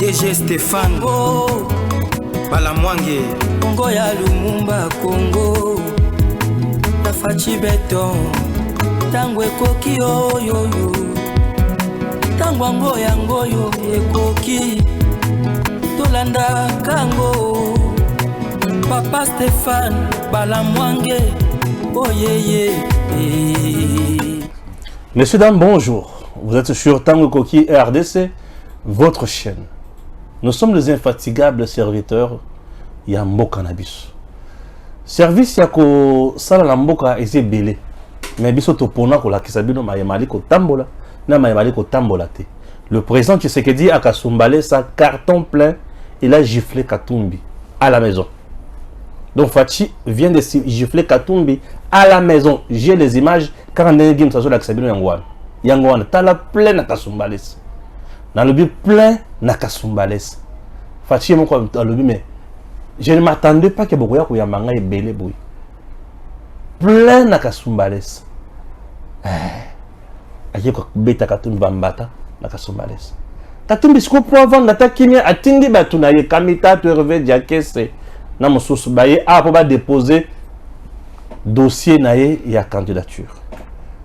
DG Stéphane Congo Balamwange Congo ya Lumumba Congo Tafachi Beton Tango ekoki oyoyo Tango ango yango yo ekoki Tolanda kango Papa Stéphane Balamwange Oyeye. Messieurs, dames, bonjour. Vous êtes sur Tango Koki RDC, votre chaîne. Nous sommes les infatigables serviteurs Yambo Cannabis. Service Yako Sala Mboka eze belé. Mais biso topona ko la kisabino mayemali ko tambola na mayemali ko tambola te. Le président Tshisekedi a kasoumbale sa carton plein, il a giflé Katumbi à la maison. Donc Fachi vient de gifler Katumbi à la maison. J'ai les images quand on a dit ça sur la Kisabino Yangwan. Yangwan, t'as la plein na Kasumbales. Dans le but plein na Kasumbales. Fachi mon quoi dans le but mais je ne m'attendais pas que beaucoup ya Yamanga et belé boui. Plein na Kasumbales. Aye ko beta Katumbi bambata na Kasumbales. Katumbi siko pour vendre ta kimia atindi batuna ye kamita tu revêt diakese. Na mosusu baye a pour déposer dossier naye ya candidature.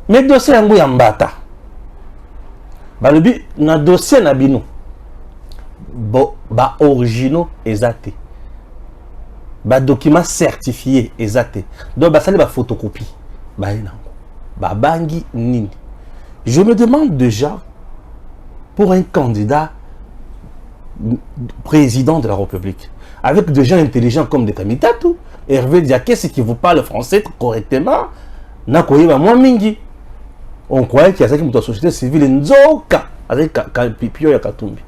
Mais dossier yango ya mbata. Balobi na dossier na bino. Ba originaux exacté. Ba document certifié exacté. Donc ba sali ba photocopie. Ba nango. Ba bangi nini. Je me demande déjà pour un candidat président de la République avec des gens intelligents comme des Kamitatou, Hervé Diakès qui vous parle français correctement, Nakoyeba Mwamingi. On croyait qu'il y a une société civile Nzoka avec Pipio Yakatumbi.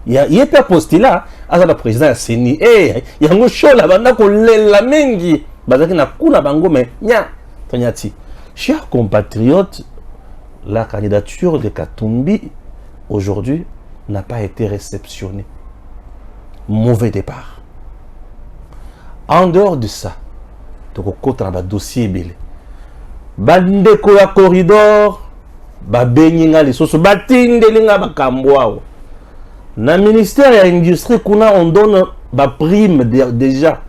Il y a pas posté là, à la présidente Seni. Eh, il y a un show là, banda ko lela mengi. Bazaki na kuna bango mais nya tonyati. Chers compatriotes, la candidature de Katumbi aujourd'hui n'a pas été réceptionnée. Mauvais départ. En dehors de ça, tu as un dossier belé. Bandeko ya corridor, ba beninga les soso batindelinga ba kambwao. Na ministère ya industrie kuna on donne ba prime déjà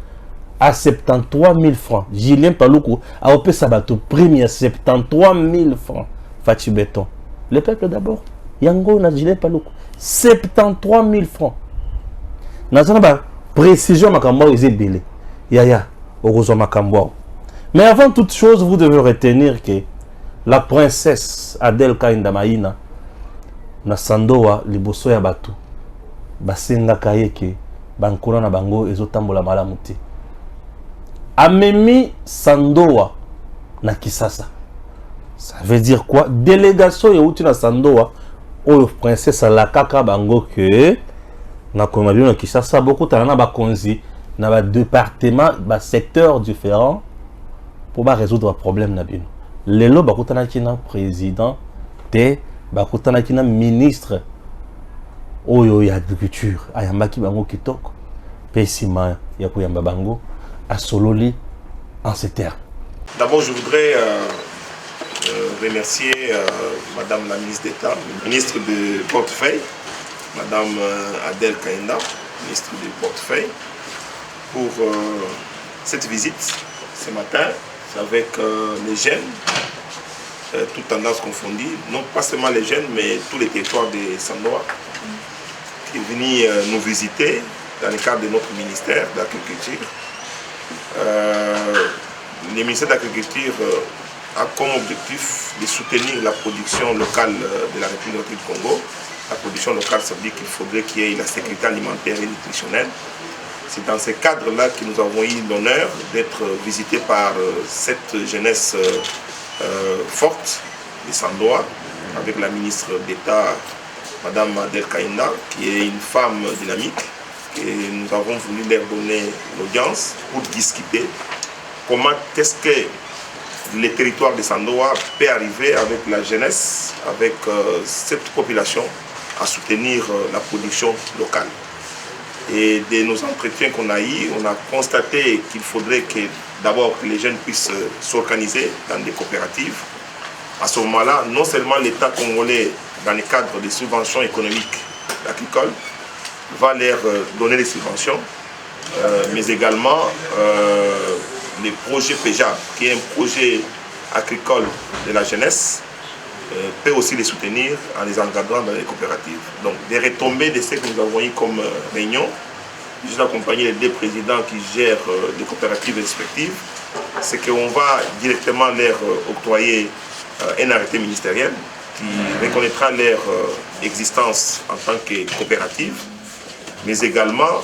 à 73 000 francs. Julien Paluku a opé sa bateau prime à 73 000 francs. Fachi Beton. Le peuple d'abord. Yango na Julien Paluku 73 000 francs. Na ba précision makambwao est belé. Yaya, mais avant toute chose, vous devez retenir que la princesse Adel Kainda Maïna, na Sandoa, liboso ya batu, basenga kayeke, bankona na bango, ezotambola malamuti. Amemi Sandoa na Kisasa. Ça veut dire quoi? Délégation yauti na Sandoa, oyo princesse la kaka bango que, na komabino na Kisasa, beaucoup talana bakonzi, dans un département, un secteur différent pour résoudre un problème. Les lois, il y a un président, il y a un ministre de l'agriculture, il y a un kitok, pessima, il y a un bango, à Sololi, en ces termes. D'abord, je voudrais remercier Madame la ministre d'État, ministre de portefeuille, Madame Adel Kainda, ministre du portefeuille, pour cette visite ce matin avec les jeunes, toutes tendances confondues, non pas seulement les jeunes, mais tous les territoires de Sandoa, qui est venu nous visiter dans le cadre de notre ministère de l'Agriculture. Le ministère de l'Agriculture a comme objectif de soutenir la production locale de la République du Congo. La production locale, ça veut dire qu'il faudrait qu'il y ait la sécurité alimentaire et nutritionnelle. C'est dans ce cadre-là que nous avons eu l'honneur d'être visités par cette jeunesse forte de Sandoa, avec la ministre d'État, Madame Adel Kainda, qui est une femme dynamique. Et nous avons voulu leur donner l'audience pour discuter comment est-ce que le territoire de Sandoa peut arriver avec la jeunesse, avec cette population, à soutenir la production locale. Et de nos entretiens qu'on a eus, on a constaté qu'il faudrait que d'abord que les jeunes puissent s'organiser dans des coopératives. À ce moment-là, non seulement l'État congolais, dans le cadre des subventions économiques agricoles, va leur donner des subventions, mais également les projets PEJAB, qui est un projet agricole de la jeunesse, peut aussi les soutenir en les encadrant dans les coopératives. Donc, des retombées de ce que nous avons eu comme réunion, j'ai accompagné les deux présidents qui gèrent les coopératives respectives, c'est qu'on va directement leur octroyer un arrêté ministériel qui reconnaîtra leur existence en tant que coopérative, mais également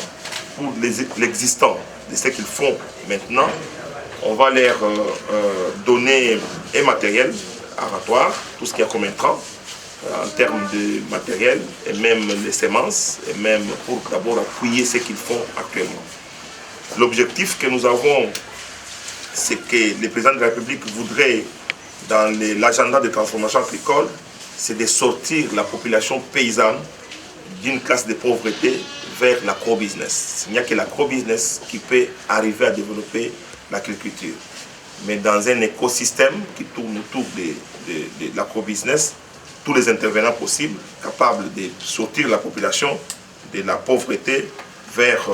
pour l'existant de ce qu'ils font maintenant, on va leur donner un matériel aratoire, tout ce qu'il y a comme intrant, en termes de matériel, et même les semences, et même pour d'abord appuyer ce qu'ils font actuellement. L'objectif que nous avons, c'est que le président de la République voudrait, dans l'agenda de transformation agricole, c'est de sortir la population paysanne d'une classe de pauvreté vers l'agro-business. Il n'y a que l'agro-business qui peut arriver à développer l'agriculture. Mais dans un écosystème qui tourne autour de l'agro-business, tous les intervenants possibles, capables de sortir la population de la pauvreté vers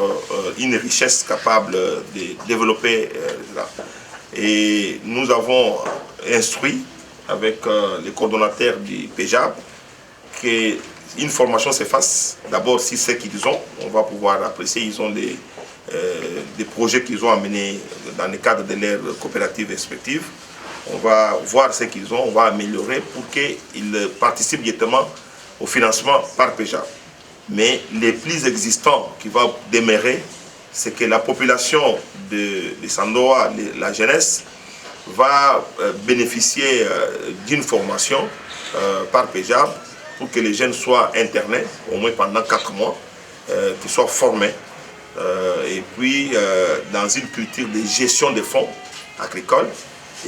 une richesse capable de développer là. Et nous avons instruit avec les coordonnateurs du PEJAB qu'une formation se fasse. D'abord, si c'est qu'ils ont, on va pouvoir apprécier, ils ont des projets qu'ils ont amenés dans le cadre de leurs coopératives respectives. On va voir ce qu'ils ont, on va améliorer pour qu'ils participent directement au financement par PEJAB. Mais les plus existants qui vont demeurer, c'est que la population de Sandoa, la jeunesse, va bénéficier d'une formation par PEJAB pour que les jeunes soient internés, au moins pendant 4 mois, qu'ils soient formés. Et puis, dans une culture de gestion des fonds agricoles,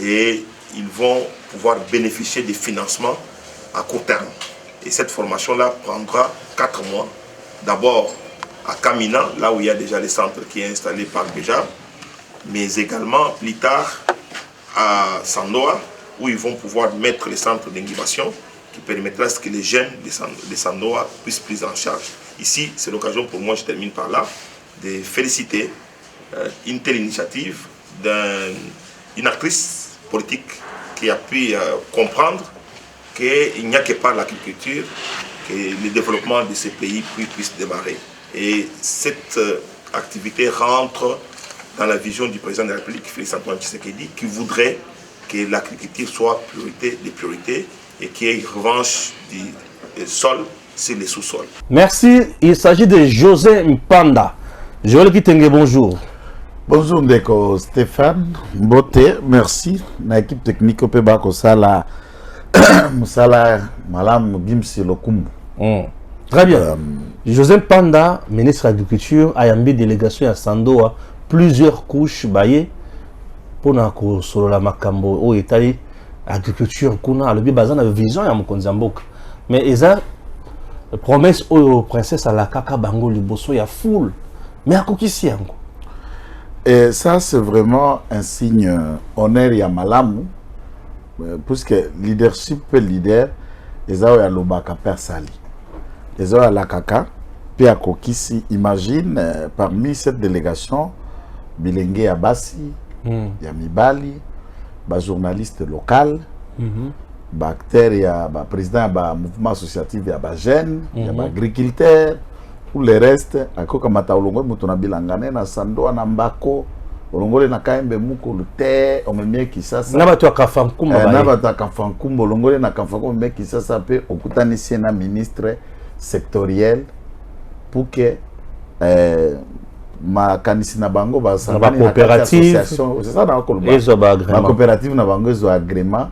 et ils vont pouvoir bénéficier des financements à court terme. Et cette formation-là prendra 4 mois. D'abord à Kamina, là où il y a déjà le centre qui est installé par PEJAB, mais également plus tard à Sandoa, où ils vont pouvoir mettre les centres d'incubation qui permettra à ce que les jeunes de Sandoa puissent être pris en charge. Ici, c'est l'occasion pour moi, je termine par là, de féliciter une telle initiative d'une actrice politique qui a pu comprendre qu'il n'y a que par l'agriculture que le développement de ces pays puisse démarrer. Et cette activité rentre dans la vision du président de la République, Félix-Antoine Tshisekedi, qui voudrait que l'agriculture soit priorité des priorités et qu'il y ait une revanche du sol sur les sous-sols. Merci. Il s'agit de José Mpanda. Joël Kitenge, bonjour. Bonjour Ndeko Stéphane, Mbote, merci. Na équipe technique au Peba Kosala Musala Malam Gimsi Lokumbu. Très bien. José Mpanda, ministre de l'Agriculture, a une délégation à Sandoa, plusieurs couches baillées pour nous sur la Makambo au Italie, agriculture, kuna, le bazan a vision à Mokonzambok. Mais ils ont promesse aux princesses à la Kaka Bango Liboso, il y a foule. Mais à quoi qui encore? Et ça, c'est vraiment un signe honneur et malamu, puisque leadership peut leader, ils ont à l'obaka persali. Ils ont à la Kaka, puis à Kokisi. Imagine, parmi cette délégation, Bilengue Abassi, Yamibali, journaliste local, acteur, il y a président du mouvement associatif, il y a jeunes, il y a agriculteurs. Pour le reste, à quoi comme Olongo, Mutuna Bilangane, na Sandoa, na Mbako, Olongole na Kaembe Muko, le thé, on me met qui ça. Nabatu Akafankumba. Nabatu Akafankumba, Olongole na Kafankumba, mais qui ça peut okutanisi na ministre sectoriel pour que ma kanisi na bango ba coopérative, c'est ça dans la coopérative na bango zo agrément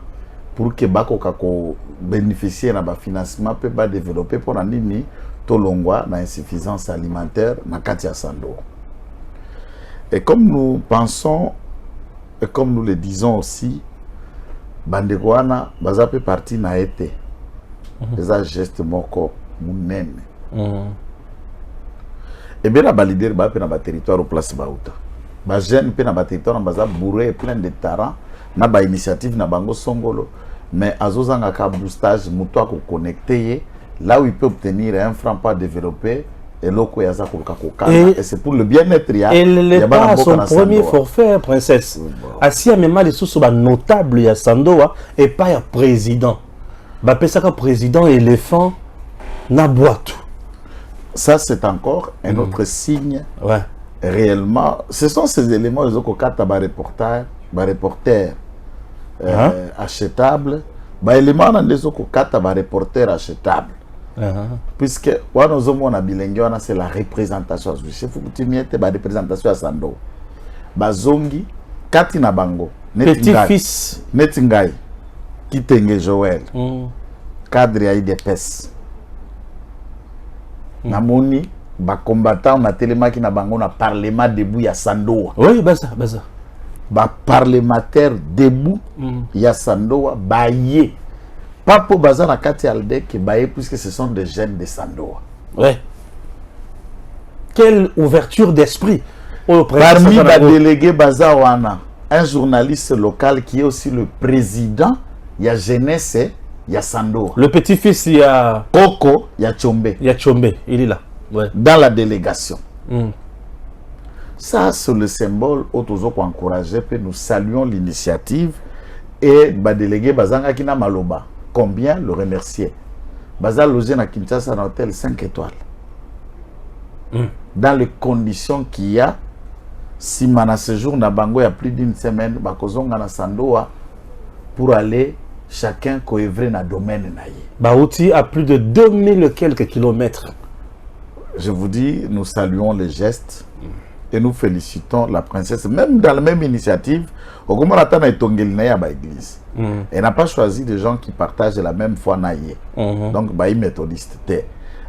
pour que bako kako bénéficier na ba financement peut pas développer pour en nini Tolongwa na insuffisance alimentaire na Katia Sando. Et comme nous pensons et comme nous le disons aussi, Bandegwana baza pe parti na été. Les gestes moko munene. Et bien la leader ba pe na ba territoire au place Bauta. Ba jeune pe na ba territoire na baza bourré plein de talents na ba initiative na bango songolo mais azozanga ka boostage muto ko connecter là où il peut obtenir un franc pas développé Et c'est pour le bien-être. Et l'État a son premier forfait, princesse. Assis à même les sous notable, il y a Sandoa et pas il y a président. Bapesaka président éléphant na boîte. Ça, c'est encore un autre signe. Ouais. Réellement, ce sont ces éléments les reporter achetable. Éléments dans les reporter achetable. Puisque c'est la représentation. Il faut que tu mettes la représentation à Sando. Bazongi, Katina Bango, petit-fils Netingai, Kitenge Joël, cadre IDPS. Namoni, ba combattant na télémaki na bango na parlement debout ya Sandoa. Oui, baza. Ba parlementaire debout ya Sandoa, ba yé. Pas pour baza na kati aldek baye puisque ce sont des jeunes de Sandoa. Ouais. Quelle ouverture d'esprit. Parmi les délégués baza wana, un journaliste local qui est aussi le président, il y a jeunesse, il y a Sandoa. Le petit-fils, il y a Koko, il y a Tchombe. Il y a Tchombe, il est là. Ouais. Dans la délégation. Ça, c'est le symbole autour pour encourager, puis nous saluons l'initiative et le délégué Bazanga Kina Maloba. Combien le remercier? Bazal logé na Kinshasa dans hôtel 5 étoiles. Dans les conditions qu'il y a, si mana séjour na Bango il y a plus d'une semaine, bakozonga na Sandoa pour aller chacun coévrer na domaine na ye. Baouti à plus de 2000 quelques kilomètres. Je vous dis, nous saluons les gestes et nous félicitons la princesse, même dans la même initiative. Au moment où l'église, elle n'a pas choisi des gens qui partagent la même foi naïe. Donc, baï méthodiste.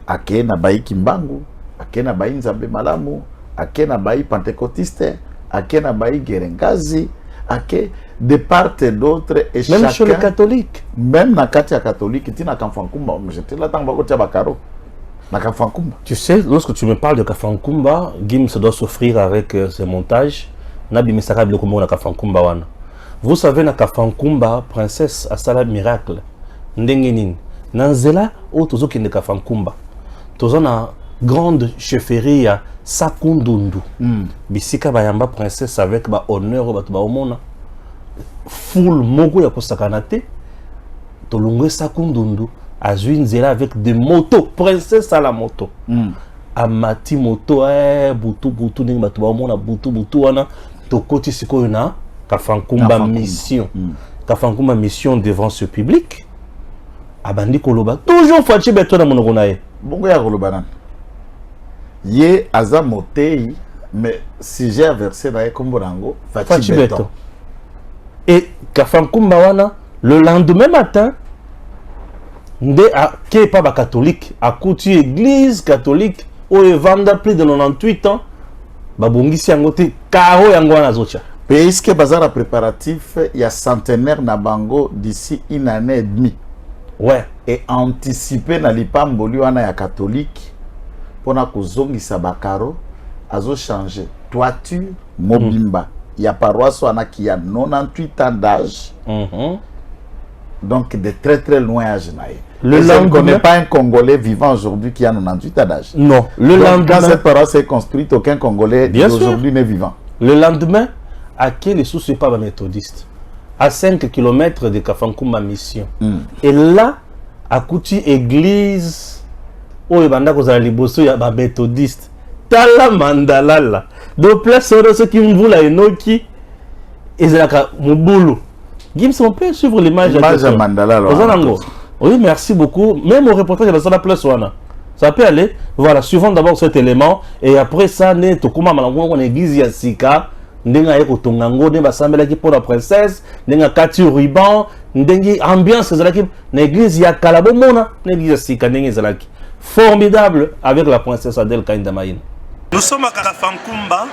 Ake na baï kimbangu, ake na baï nzambe malamu, ake na baï pentecôtiste, ake na baï gerengazi, ake de part et d'autre. Et même chez les catholiques. Même na katia catholique, tu n'as qu'un fankumba. J'étais là, tant que tu as bakaro. Tu sais, lorsque tu me parles de Kafankumba, Gims doit s'offrir avec ses montages. Vous savez, na Kafankumba, princesse a sala miracle. Ndengenin. Nanzela, ou tozo ki ne Kafankumba. Tozo na grande chefferie à Sakundundu. Bisika bayamba princesse avec ba honneur ba omona. Full mogo ya kosakanate. Tolongwe Sakundundu. Azuinzela avec des motos, princesse à la moto. Amati moto, butu, ningi batu baomona butu wana. Tokoti siko na Kafankumba mission. Kafankumba mission devant ce public. Abandi koloba. Toujours Fachi beto na monoko na ye. Bongo ya koloba nan. Ye aza motei, mais si j'ai versé na ye kombo nango, Fachi beto. Et Kafankumba wana, le lendemain matin, Nde a qui pas catholique a coutu église catholique au vanda plus de 98 ans babongisi yangote karo yango na zocha pays que bazar préparatif il y a centenaire na bango d'ici une année et demie. Ouais, et anticiper na lipamboli wana ya catholique pona kozongisa bakaro azo changer toiture mobimba il y a paroisse wana qui a 98 ans d'âge. Donc de très très loin à Genaï. Je ne connais pas un Congolais vivant aujourd'hui qui a 98 ans d'âge. Non. Le lendemain, quand cette paroisse est construite, aucun Congolais d'aujourd'hui n'est vivant. Le lendemain, à quel sous pas méthodiste, à 5 km de Kafankumba mission. Et là, à Kouti église, où il y a des méthodistes. Tala mandala là. De place sur ceux qui me voulaient la enoki, et c'est là Mouboulou. Gims, on peut suivre l'image à mandala là. Oui, merci beaucoup. Même au reportage de la place ça peut aller. Voilà, suivons d'abord cet élément et après ça, ne tokuma malango on église ya sika, ndenga yeko tongango ne basambela ki pour la princesse, ndenga kati ruban, ndengi ambiance zalaki na église ya Kalabo mona, na église ya sika ndengi zalaki. Formidable avec la princesse Adèle Kainda Maïna. Nous sommes à Kafankumba.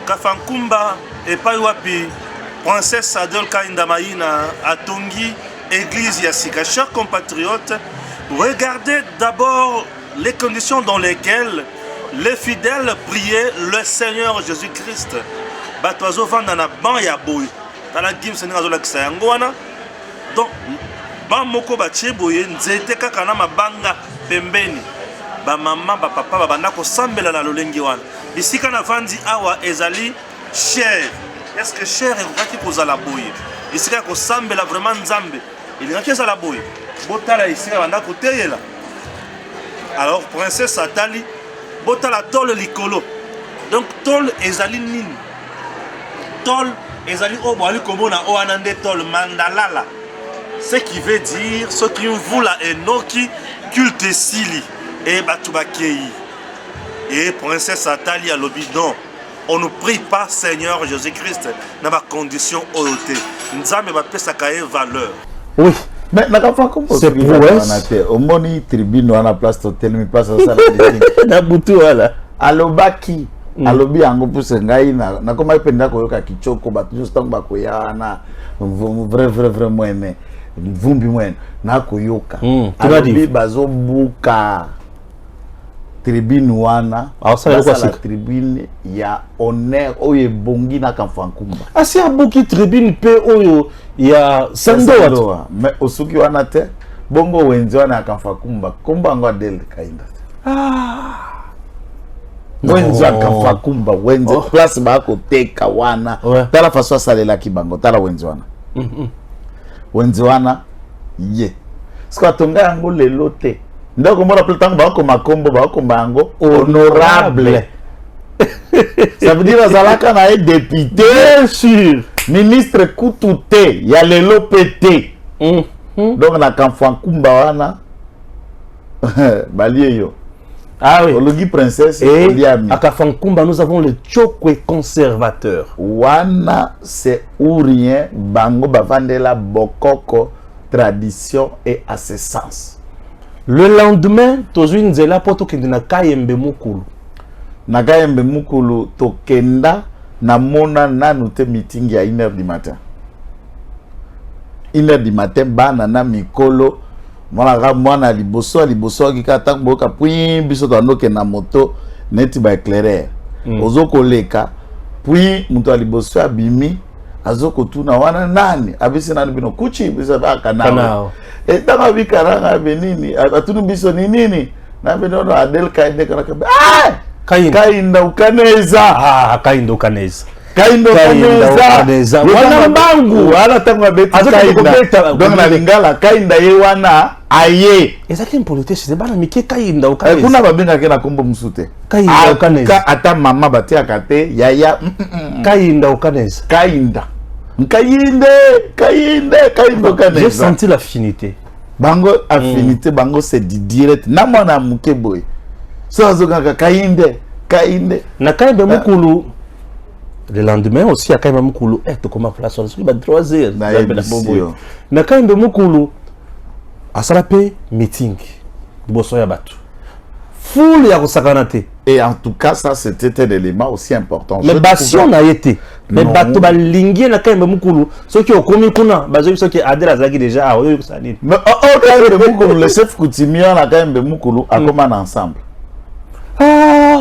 Kafankumba et pas wapi. Princesse Adèle Kainda Maïna à Tongi, église Yassika. Chers compatriotes, regardez d'abord les conditions dans lesquelles les fidèles priaient le Seigneur Jésus-Christ. Batoazo vandana ban ya boy. Tala gim senga zola ksayangwana. Donc ban moko batie boye nzete kaka na mabanga pembeni. ba maman ba papa ba banda ko sambela na lolenge wana bisika na vandi awa ezali cher est-ce que cher ekokaki kozala boye bisika ko sambela vraiment nzambe elingaki ezala boye botala esika banda koteyela alors princesse atali botala tol likolo donc tol ezali nini tol ezali obo ali komona o anande tol mandalala ce qui veut dire ce qui vula enoki culte sili et batubakei et princesse atali à lobby non on ne prie pas Seigneur Jésus-Christ dans ma condition oyote nzambe ba pesa kae valeur oui mais nakafa kombo c'est prouesse au moni tribune wana place hotel mi place ça na butu wala alobaki alobi yango puse ngai na koma ipenda koyoka kichoko ba juste tango ba koyana vrai mwene mvumbi mwene na koyoka alobi bazo buka tribune wana la tribune ya honneur oyo bongi na Kamfankumba asi abuki tribune pe oyo ya sando mais osuki wana te bongo wenzi wana ya Kamfankumba komba ngo Adel Kainda wenzi ya Kamfankumba wenzi place ba ko teka wana tala faso salela kibango tala wenzi wana wenzi wana ye siko tonga yango lelo te ndako mora pletango ba ko makombo ba ko mango honorable ça veut dire azalaka na député bien sûr ministre kutute ya lelo pété donc na Kamfankumba wana balie yo ah oui ologi princesse et à Kamfankumba nous avons le Tchokwe conservateur wana c'est ou rien bango bavandela bokoko tradition et assistance. Le lendemain, tozwi nzela po tokende na Kayembe Mukulu. Na Kayembe Mukulu tokenda na mona nanu te meeting ya 1h du matin. 1h du matin bana na mikolo mwana liboso kikata mboka puis biso tanoke na moto neti ba éclairer. Ozoko leka puis muto liboso abimi azoko tuna wana nani abisi nani bino kuchi bisa baka nawe etanga bikaranga benini atunu biso ni nini na bino Adel Kainde kana Kainda ukaneza Kainda ukaneza wana mbangu ala tanga beti Kainda donc na lingala Kainda ye wana aye ezaki impolite c'est bana mike Kainda ukaneza kuna babenga kena kombo msute Kainda ukaneza ata mama batia kate yaya Kainda ukaneza Kainda ukaneza j'ai senti l'affinité bango affinité bango c'est direct na mwana muke boy so azokanga Kainde na Kayembe Mukulu le lendemain aussi à Kayembe Mukulu to comment place sur le 3h na Kayembe Mukulu asala pe meeting liboso ya bato foule ya kosakana te et en tout cas ça c'était un élément aussi important mais basio na été mais bato balingi na Kayembe Mukulu soki okomi kuna bazo soki Adel azaki déjà oyo kusani mais Kayembe Mukulu le chef coutumier na Kayembe Mukulu akoma ensemble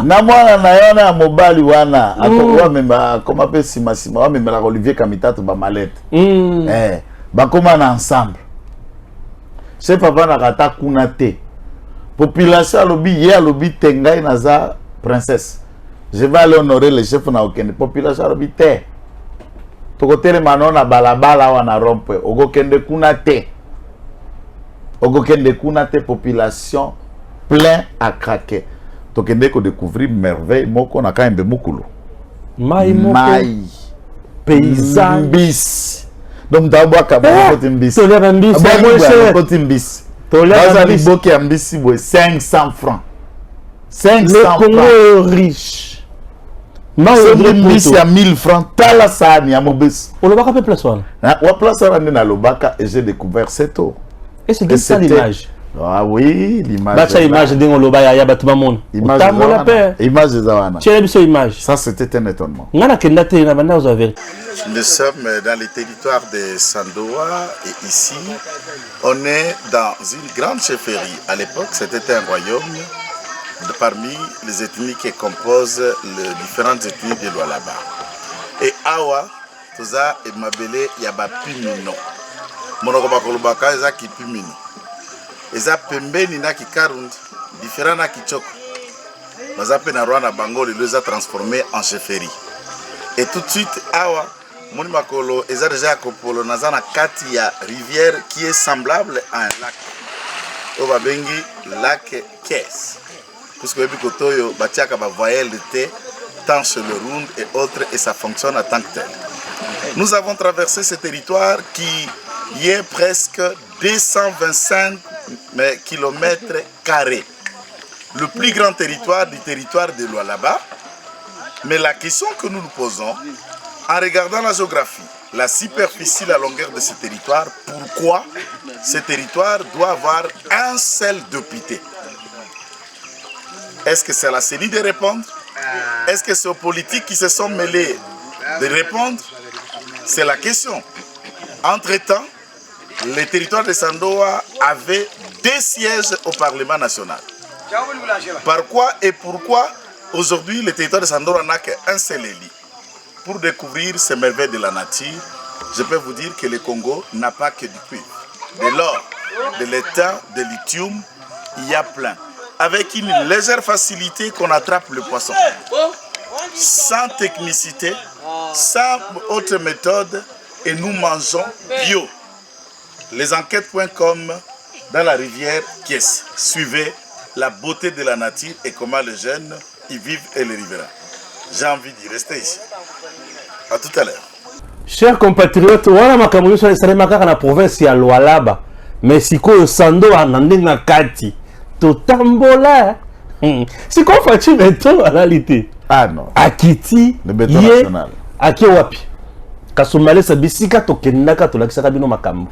na mwana na yana ya mobali wana akwa memba koma pe sima wa memba Olivier Kamitatu ba malette bakoma na ensemble c'est papa na kata kuna te population alobi ye alobi tengai naza princesse je vais aller honorer le chef na okende population alobi te tokotere manona balabala wana rompe ogokende kuna te population plein à craquer tokende ko découvrir merveille moko na Kayembe Mukulu mai paysan bis donc d'abord kabako timbis tolera mbisi ko timbis tolera liboki ya mbisi boy 500 francs 500 francs le Congo riche mbisi ya 1000 francs tala sani ya mobisi olobaka pe place wana wa place wana na lobaka et j'ai découvert cette eau et c'est ça l'image. Ah oui, l'image. Bacha image de ngoloba ya batuma mon. Tamola père. Image de Zawana. Chez biso image. Ça c'était un étonnement. Ngana kenda te na banda ozaver. Nous sommes dans les territoires de Sandoa et ici on est dans une grande chefferie. À l'époque, c'était un royaume parmi les ethnies qui composent les différentes ethnies de Lualaba. Et Awa, toza et mabele yaba pimino. Monoko bakolobaka eza ki pimino. Eza pembeni na ki karundi différent na Kichoko. Bazape na Rwanda Bango les a transformés en chefferie. Et tout de suite, awa, moni makolo, ils ont déjà kopolo nazana kati ya rivière qui est semblable à un lac. Oba bengi lac Kies. Puisque ebi kotoyo batiaka ba voyelle de thé tant chez le Rund et autres et ça fonctionne en tant que tel. Nous avons traversé ce territoire qui est presque 225 km². Le plus grand territoire du territoire de Lualaba. Mais la question que nous nous posons, en regardant la géographie, la superficie, la longueur de ce territoire, pourquoi ce territoire doit avoir un seul député? Est-ce que c'est à la CENI de répondre? Est-ce que c'est aux politiques qui se sont mêlés de répondre? C'est la question. Entre-temps, le territoire de Sandoa avait 2 sièges au Parlement national. Par quoi et pourquoi aujourd'hui le territoire de Sandoa n'a qu'un seul élu? Pour découvrir ces merveilles de la nature, je peux vous dire que le Congo n'a pas que du cuivre, de l'or, de l'étain, de lithium, il y a plein. Avec une légère facilité qu'on attrape le poisson. Sans technicité, sans autre méthode, et nous mangeons bio. Les enquêtes.com dans la rivière Kies. Suivez la beauté de la nature et comment les jeunes y vivent et les riverains. J'ai envie d'y rester ici. À tout à l'heure. Chers compatriotes, wana makambo yoso esalema kaka na province ya Lualaba, mais sikoyo Sandoa na ndenga kati totambola. Sikoyo Fachi Beto analite. Ah non. Akiti le béton national. Aki wapi? Kasumale sa bisika tokendaka tolakisaka bino makambo.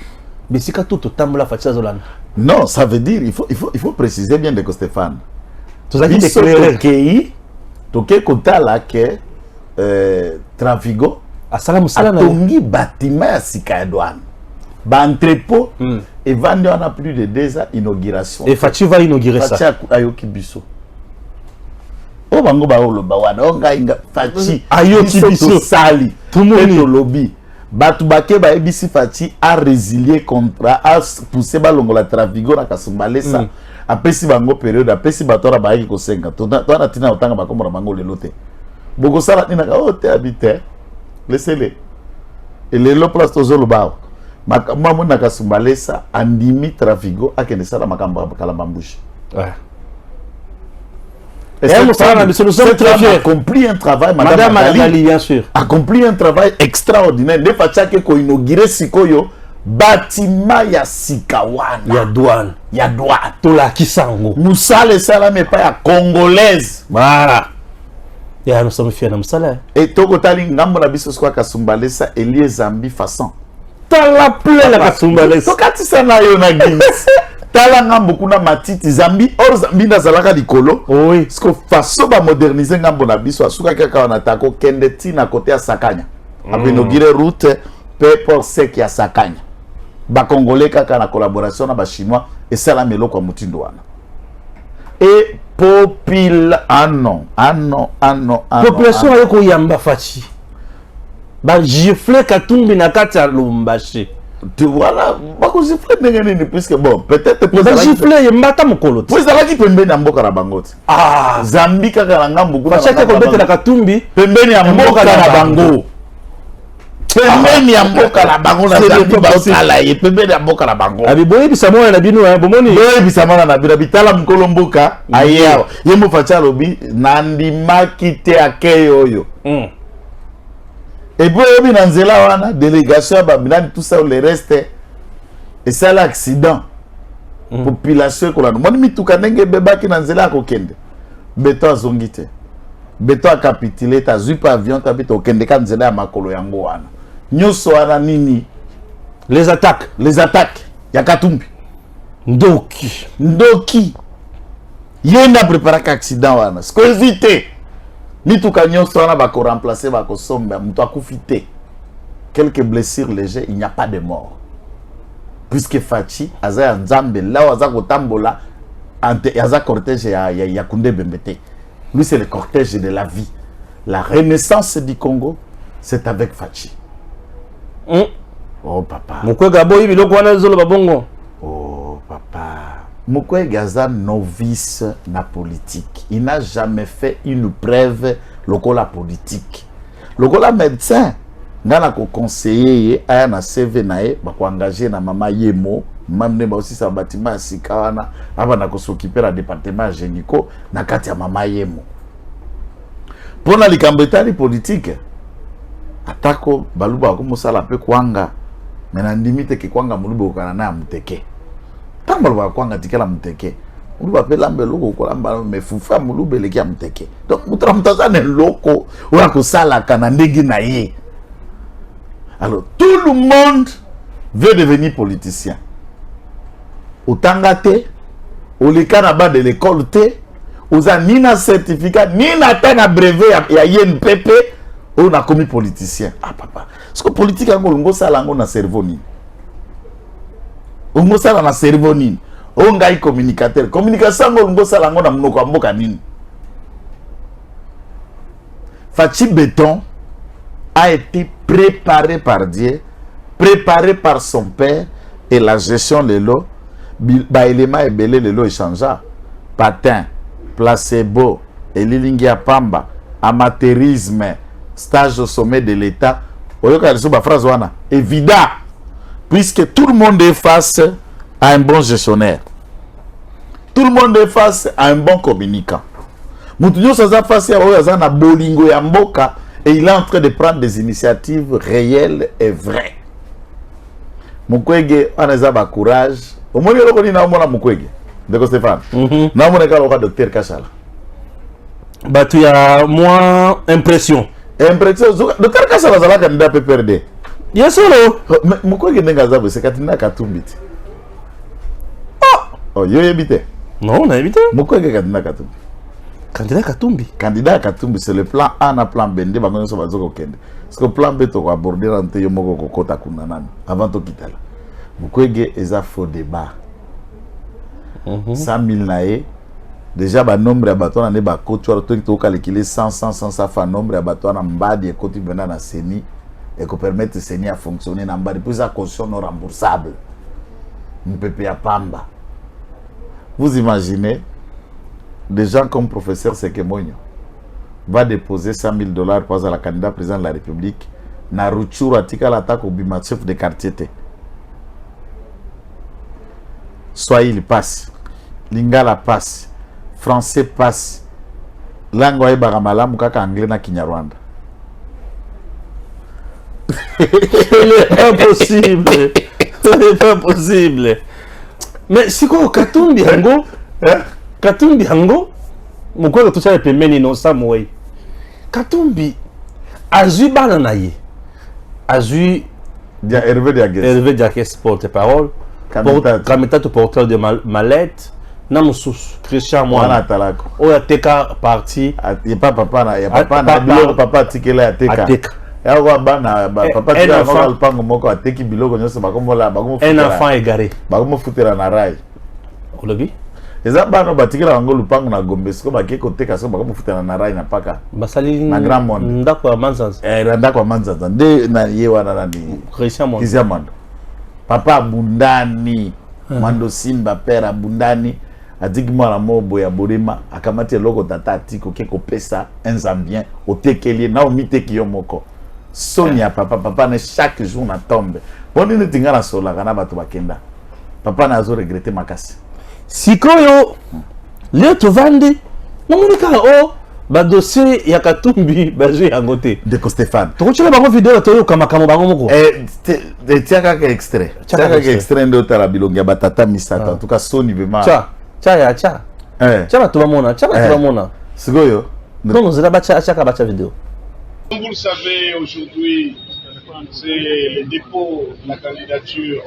Bisika tout totambola Fachi Azolana. Non, ça veut dire, il faut préciser bien de que Stéphane. Tout ça qui déclaré. Toke kotala ke Trafigo atongi bâtiment ya sika ya douane. Ba entrepôt et vandi on a plus de 2 ans inauguration. Et Fachi va inaugurer ça. Fachi ayoki biso. O bango ba oloba wana onga inga Fachi ayoki biso sali. Tout le monde lobby. Batu bake ba ebisi Fachi a résilier contrat a pousser ba longola Trafigo na Kasumbale ça. Apesi bango période apesi batora ba yiki ko 5 to na tina otanga ba komora bango lelote. Boko sala tina ka ote habité. Laissez-les. Et les lo place tozolo ba. Makambo na Kasumbale ça andimi Trafigo akende sala makambo kala bambushi. Ouais. Et cette femme a accompli un travail, Madame Ali, bien sûr. Accompli un travail extraordinaire. Ne pas que ko inauguré sikoyo bâtiment ya sikawana. Ya douane. Ya douane. Tola kisango. Moussa le salame pas ya congolaise. Voilà. Ya nous sommes fiers de Moussa. Et toko tali ngambo na biso kwa Kasumbale sa Elie Zambi façon. Tala plein la Kasumbale. Tokati sana yo na Guinness. Tala ngambo kuna matiti Zambi or Zambi na zalaka likolo. Oui. Parce que façon ba moderniser ngambo na biso asuka kaka wana tako kende tina côté ya Sakanya. Abenogire route pepor sec ya Sakanya. Ba congolais kaka na collaboration na ba chinois et ça la melo kwa mutindo wana. Et population ayoko yamba Fachi. Ba gifle katumbi na kati ya Lumbashi. Tu voilà, ba ko gifle ndenge puisque bon, peut-être pour ça gifle yembata mokolo. Pour ça qui pembe na mboka na bangote. Ah, Zambi kaka na ngambo kuna. Fachi ko bete na katumbi pembe ya mboka na bango. Pembe ya mboka na bango na Zambi ba osala ye pembe ya mboka na bango. Abi boye bisamona na bino ya bomoni. Boye bisamona na bino bitala mkolo mboka ayewa. Yemo Fachi alobi nandimaki te akeyo. Et puis, il y a une délégation, tout ça, le reste, et c'est l'accident. Population, moi, je suis tout le monde qui est là. Béton a zongité. Béton a capitulé, tu as vu avion, tu as vu au Kende, tu as vu à Makolo Yangoana. Nous sommes nini. Les attaques. Les attaques. Il y a Katumbi. Ndoki. Il y a un préparé accident. Ce qu'on évite. Ni tout camion soit va remplacer va somber muto akufité quelques blessures légères il n'y a pas de mort puisque Fachi aza nzambe là aza kotambola aza cortège ya Koundé Bembete lui c'est le cortège de la vie la renaissance du Congo c'est avec Fachi. Oh papa moko gabo ibi loko wana zolo babongo. Oh papa Mukwege aza novice na politique. Il n'a jamais fait une preuve lokola politique. Lokola médecin, ngana ko conseiller aya na CV nae ba ko engager na mama Yemo, mamne ba aussi sa bâtiment ya sikawana, aba na ko s'occuper la département génico na kati ya mama Yemo. Pona likambo etali politique. Atako baluba ko musala pe kwanga. Mena ndimite ke kwanga mulubo kana na muteke. Tamba lwa kwanga tikela muteke. Muluba pe lambe loko ko lamba me fufa mulube leki muteke. Donc mutra mutazane loko ora ko sala kana ndegi na ye. Alors tout le monde veut devenir politicien. Otanga te, oleka na ba de l'école te, oza ni na certificat ni na tanga brevet ya INPP, on a commis politicien. Ah papa, parce que politique yango longo sala ngo na cerveau ni. Longo sala na cerveau ni. On ngai communicateur. Communication ngo longo sala ngo na monoko mboka nini. Fachi Béton a été préparé par Dieu, préparé par son père et la gestion de l'eau. Ba élément et belé le lot échangea. Patin, placebo, elilingia pamba, amateurisme, stage au sommet de l'État. Oyoka liso ba phrase wana évident puisque tout le monde est face à un bon gestionnaire. Tout le monde est face à un bon communicant. Mutunyo saza face à oyo na bolingo ya mboka et il est en train de prendre des initiatives réelles et vraies. Mukwege anaza ba courage. Omoni loko ni na omona Mukwege. Ndeko Stéphane. Na omona ka loka docteur Kashala. Batu ya moins impression. Impression docteur Kashala zala candidat PPRD. Yes solo. Mukwege ndenga zabe c'est Katina Katumbi. Oh, yo yebite. Non, on a évité. Mukwege Katina Katumbi. Candidat Katumbi. Candidat Katumbi, c'est le plan A na plan B. Nde bango so bazoko kende. Parce que plan B to ko aborder ante yo moko kokota kuna nani avant to kitala. Mukwege eza faux débat. 100 000 nae. Déjà ba nombre ya bato na ne ba kotua to calculer 100 ça fa nombre ya bato na mbadi et koti bena na seni et ko permettre seni à fonctionner na mbadi pour sa caution non remboursable. Mpepe ya pamba. Vous imaginez des gens comme professeur Sekemonyo va déposer 100 000 $ pour la candidat président de la République na Ruchuru atika l'attaque au bima chef de quartier te. Swahili passe, Lingala passe, français passe, langue wa ibaramala mukaka anglais na Kinyarwanda. C'est impossible. C'est pas possible. Mais si quoi Katumbi hango? Katumbi hango? Mukwege tout ça est pemeni non samoué. Katumbi azui bananaye. Azui Dia Hervé Diakes porte-parole. Kamitato porteur de mallette. Namusus Christian Mwana Talako. Oya teka parti. Il pas papa na ya papa na biloko papa tikela ya teka. Ya kwa bana papa tikela kwa lupango moko ateki biloko nyoso bakomola bakomo Un enfant égaré. Bakomo futera na rai. Olobi? Eza bano batikela bango lupango na Gombe siko bakeko teka so bakomo futera na rai na paka. Basali na Grand Monde. Ndako ya Manzanza. Ndako ya Manzanza. Nde na yewa na nani? Christian Mondo. Christian Mondo. Papa abundani. Mando Simba père abundani. Adiki mwana mobo ya borema akamati eloko tata atiko keko pesa enzambien otekeli na omiteki yo moko Sonia papa ne chaque jour na tombe boni ne tingana sola kana bato bakenda papa na azo regretter makasi sikoyo leo tovandi namonika o ba dossier ya Katumbi bazo yango te Ndeko Stéphane tokochela bango video to yoka makamo bango moko tiaka ka extrait ndo tala bilongi ya batata misata en tout cas Soni vraiment Tcha. Tcha tu vas mona. Sigoyo. Non, nous allons battre vidéo. Comme vous le savez, aujourd'hui, c'est le dépôt de la candidature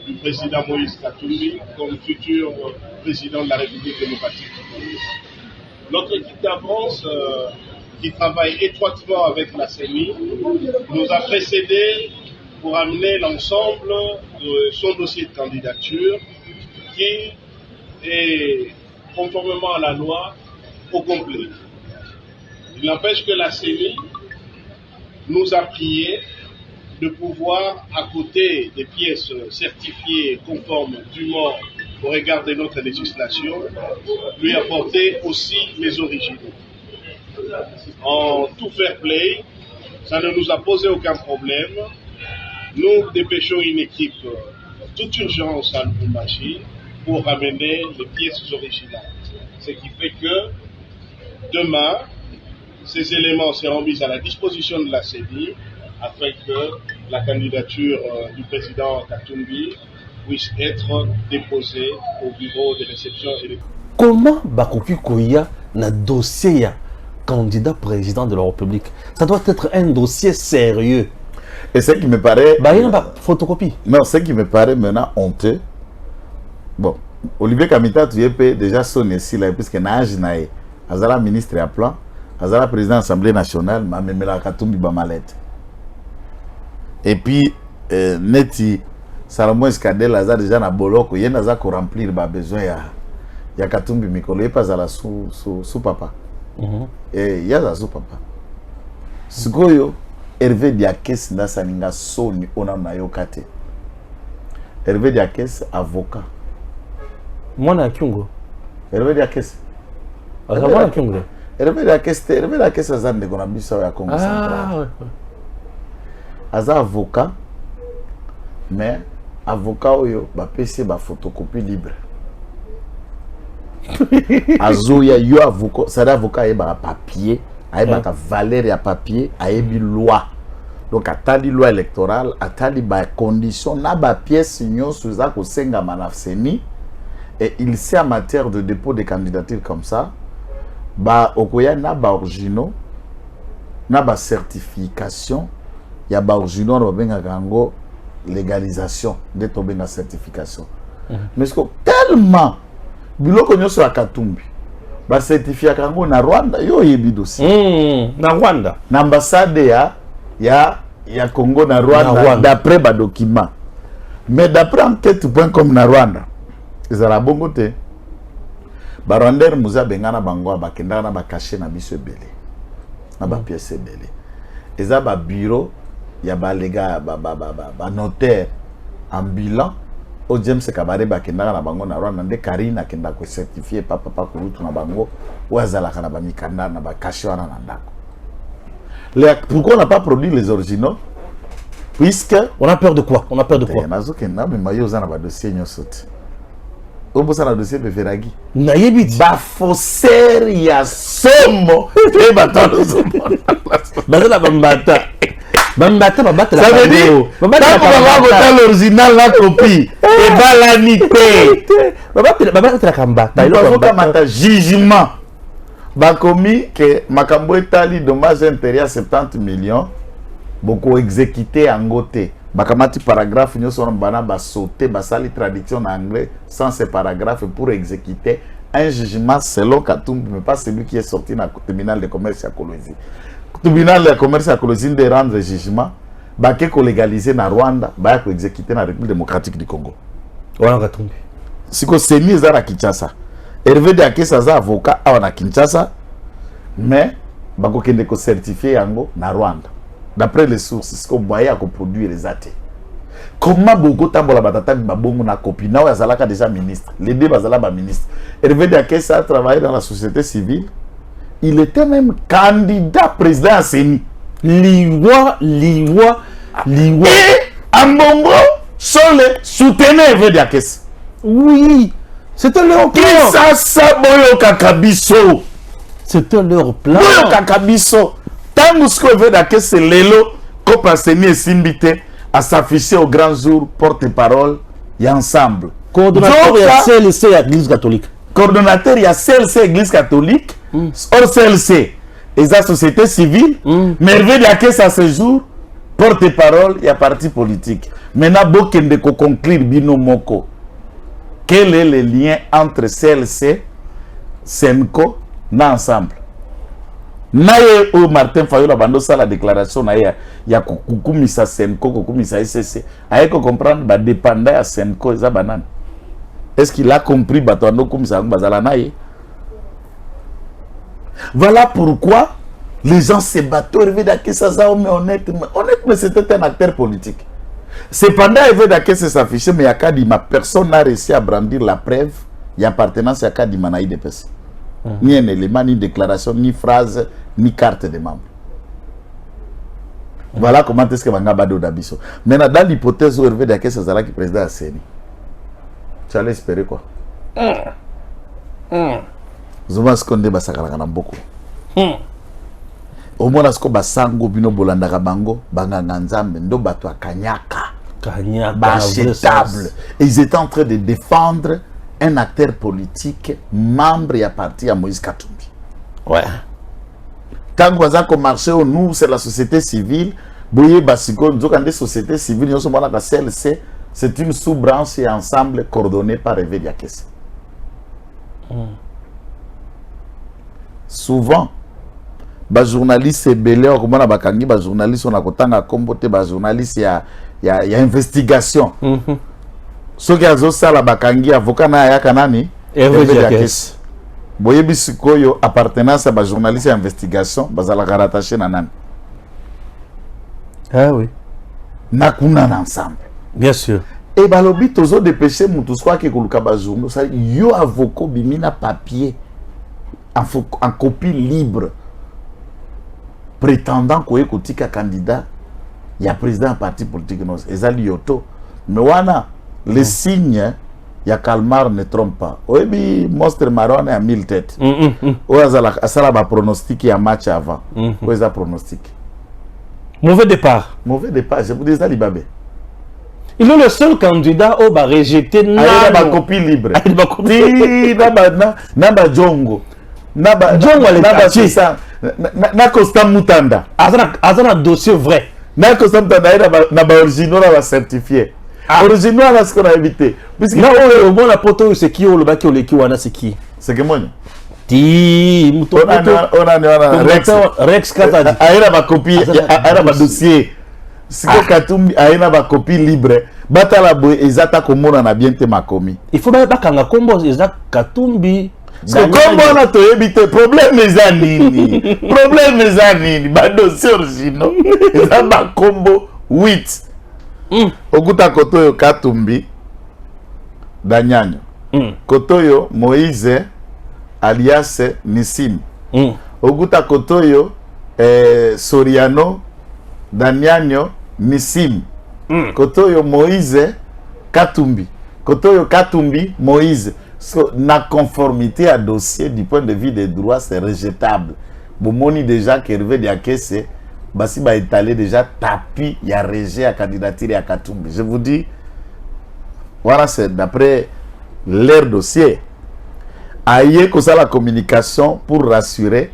du président Moïse Katumbi comme futur président de la République démocratique. Notre équipe d'avance, qui travaille étroitement avec la CENI, nous a précédés pour amener l'ensemble de son dossier de candidature qui et conformément à la loi au complet. Il n'empêche que la CENI nous a prié de pouvoir, à côté des pièces certifiées conformes dûment au regard de notre législation, lui apporter aussi les originaux. En tout fair play, ça ne nous a posé aucun problème. Nous dépêchons une équipe toute urgence à Lubumbashi pour ramener les pièces originales. Ce qui fait que demain, ces éléments seront mis à la disposition de la CENI afin que la candidature du président Katumbi puisse être déposée au bureau de réception électorale. Comment Bakoki Koya na dossier ya candidat président de la République? Ça doit être un dossier sérieux. Et ce qui me paraît... Bah, il y a une photocopie. Non, ce qui me paraît maintenant honteux, bon, Olivier Kamita, tu es déjà sonné ici, puisque Naaj Nae, Azala ministre à plan, Azala président de l'Assemblée nationale, ma memela Katumbi Bamalette. Et puis, Neti, Salomon Escadel, Azala déjà na boloko, yen Azala ko remplir ba besoin ya Katumbi Mikolo, et pas à la sous papa. Et il y a la sous papa. Sikoyo, Hervé Diakes na saninga soni ona na yokate. Hervé Diakes avocat. Moi na Kyungo. Hervé Diakes. Moi na Kyungo. Hervé Diakes azande kona biso ya Congo central. Ah ouais. Aza avocat, mais avocat oyo ba PC ba photocopie libre. Azoya yo avocat, ça avocat ba papier. Aïe valeur ya papier, aïe loi. Donc atali loi électorale, atali ba condition na ba pièce signon sous ça ko senga manafseni. Et il sait en matière de dépôt de candidature comme ça, ba okoya na ba originaux, na ba certification, ya ba originaux na benga kango légalisation de tomber na certification. Mais tellement biloko nyoso ya Katumbi ba certifié kango na Rwanda yo yebi dossier na Rwanda na ambassade ya Congo na Rwanda d'après ba document, mais d'après enquête.com na Rwanda ezala bongo te ba Rwandais muza bengana bango ba kenda na ba cacher na biso ebele na ba pièce ebele eza ba bureau ya ba lega ba notaire en bilan o James Kabare ba kenda na bango na Rwanda nde Karina kenda ko certifier papa kurutu na bango wazala kana ba mikanda na ba cacher wana na ndako. Pourquoi on n'a pas produit les originaux? Puisque on a peur de quoi? On a peur de quoi? Nazokenda mais mayo za na ba dossier nyosote. Obosa na dossier beveragi. Na yebiti ba faussaire ya somo te batalo somo. Bazala bambata. Bambata babata la. Ça veut dire bambata l'original la copie et balanité. Babata la kambata. Il faut kamata jugement. Bakomi que makambo etali dommage intérieur 70 millions beaucoup exécuté en goté. Bakamati paragraphe nous sommes bana ba sauter ba sali traduction en anglais sans ces paragraphes pour exécuter un jugement selon Katumbi, mais pas celui qui est sorti dans le tribunal de commerce à Kolwezi. Le tribunal de commerce à Kolwezi de rendre jugement ba ke ko légaliser na Rwanda ba ko exécuter na République démocratique du Congo. Wana Katumbi. Siko seni za na Kinshasa. Hervé Diakes aza avocat awa na Kinshasa, mais bako kende ko certifier yango na Rwanda. D'après les sources, c'est ce qu'on voyait à produire les athées. Comment beaucoup tambola batata babongo na copie na yazalaka déjà ministre. Les deux bazala ba ministre. Hervé Diakes a travaillé dans la société civile. Il était même candidat président à CENI. Liwa. Et Ambongo Sole soutenait Hervé Diakes. Oui, c'était leur plan. Ça boyo kakabiso. C'était leur plan. Boyo kakabiso. Tant que Hervé Diakes lelo kopa CENI et Simbité à s'afficher au grand jour porte-parole et ensemble. Coordonnateur de la CLC à l'Église catholique. Coordonnateur, il y a CLC Église catholique, hors CLC, et la société civile, mais Hervé Diakes à ce jour, porte-parole, il y a parti politique. Maintenant, beaucoup de conclure Bino Moko. Quel est le lien entre CLC, Senko, na ensemble? Naye o Martin Fayola bando sa la déclaration na ya kukumisa Senko kukumisa SCC ayeko comprendre ba dépendant ya Senko eza banane. Est-ce qu'il a compris batando kumisa bazala naye? Voilà pourquoi les gens se battent. Hervé Diakes ça homme honnête mais c'était un acteur politique. Cependant, Hervé Dakesse s'affichait, mais Yakadima, personne n'a réussi à brandir la preuve d'appartenance à Yakadima na IDPS. Ni un élément, ni déclaration, ni phrase, ni carte de membre. Voilà comment est-ce que Bangabado Dabiso. Maintenant, dans l'hypothèse où Hervé Dakesse sera qui président à Séni, tu allais espérer quoi? Zuma Skonde Basakalakana beaucoup. Au moins, ce que Basango Bino Bolandaka Bango, Banganga Nzambe, Ndo Bato Kanyaka. Bachetable. Ils étaient en train de défendre un acteur politique, membre et parti à Moïse Katumbi. Ouais. Quand vous avez commencé, nous, c'est la société civile. Boye Basiko, nous avons des sociétés civiles, nous sommes la CLC. C'est une sous-branche et ensemble coordonné par Hervé Dakesse. Souvent, les journalistes belé comme na bakangi ba journalistes on a kotanga kombote ba journalistes il y a investigation. Ceux qui ont ça la bakangi avocat na ya kanani Hervé Dakesse. Boye bisikoyo appartenance à ba journalistes investigation bazala rattaché na nani. Ah oui. Nakuna ensemble. Bien sûr. Et balobi tozo dépêcher mutu soit que koluka ba journaux ça yo avocat bimina papier en copie libre. Prétendant qu'il y a un candidat, il y a un président d'un parti politique. Mais les signes, il y a Kalmar ne trompe pas. Oui, monstre marron à 1000 têtes. Oui, il y a un pronostic, il y a un match avant. Oui, il y a un pronostic. Mauvais départ. Mauvais départ, je vous dis ça, Libabé. Il est le seul candidat au bas rejeté. Il y a une copie libre. Il y a Djongo. Djongo, na Constant Mutanda azana dossier vrai na Constant Mutanda na ba original na certifié original na ce qu'on a évité puisque na au bon la poto c'est qui au le baki au leki wana c'est qui c'est que moi ti muto on a Rex Katadi aira ba copie aira ba dossier siko Katumbi aina ba copie libre batala boy ezata komona na bien te makomi il faut ba kanga kombo ezata Katumbi. Comment on a évité problème les années problème les années ba dossier original ça ba combo 8 okuta kotoyo Katumbi Danyanyo kotoyo Moïse alias Nissim okuta kotoyo Soriano Danyanyo Nissim kotoyo Moïse Katumbi kotoyo Katumbi Moïse. La conformité à dossier du point de vue des droits, c'est rejetable. Bomoni déjà qui Hervé Dakesse, Bassi va étaler déjà tapis, il y a rejet à candidature à Katumbi. Je vous dis, voilà, c'est d'après leur dossier. Aïe, que ça la communication pour rassurer,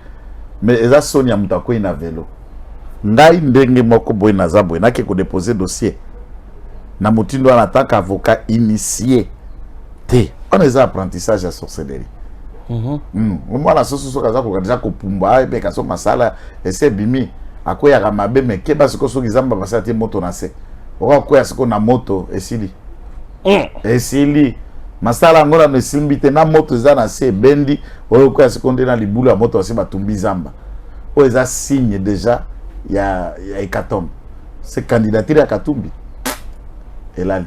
mais eza Sonia Moutako ina vélo. Ngai ndenge moko boy na zabwe, na ke ko déposer dossier. Na mutindo en tant qu'avocat initié. On a des apprentissages à sorcellerie. Moi, la sauce, c'est déjà kopumba, et puis quand masala, et c'est bimi. À quoi il y a ramabe, mais qu'est-ce que c'est que ça va passer à tes motos nassé. Pourquoi quoi est-ce qu'on a moto et sili? Et sili. Masala ngona ne simbite na moto za nassé bendi. Pourquoi est-ce qu'on est dans les boules à moto aussi batumbi zamba. Oh, ils a signe déjà. Il y a hécatombe. C'est candidature à Katumbi. Et là.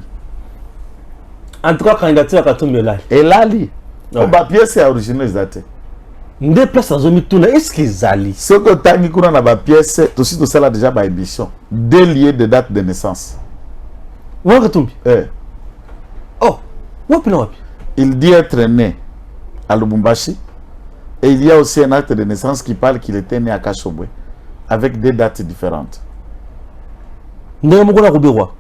En tout cas, candidature à Katumbi là. Et là, on va pièce originale exacte. Deux places en zone tourne. Est-ce qu'ils allient? Ce que tangi kuna na ba pièce, tout ça là déjà ba émission. Deux lieux de date de naissance. Où Katumbi? Oh, wapi na wapi? Il dit être né à Lubumbashi et il y a aussi un acte de naissance qui parle qu'il était né à Kashobwe avec des dates différentes. Ndenge moko na Ruberwa.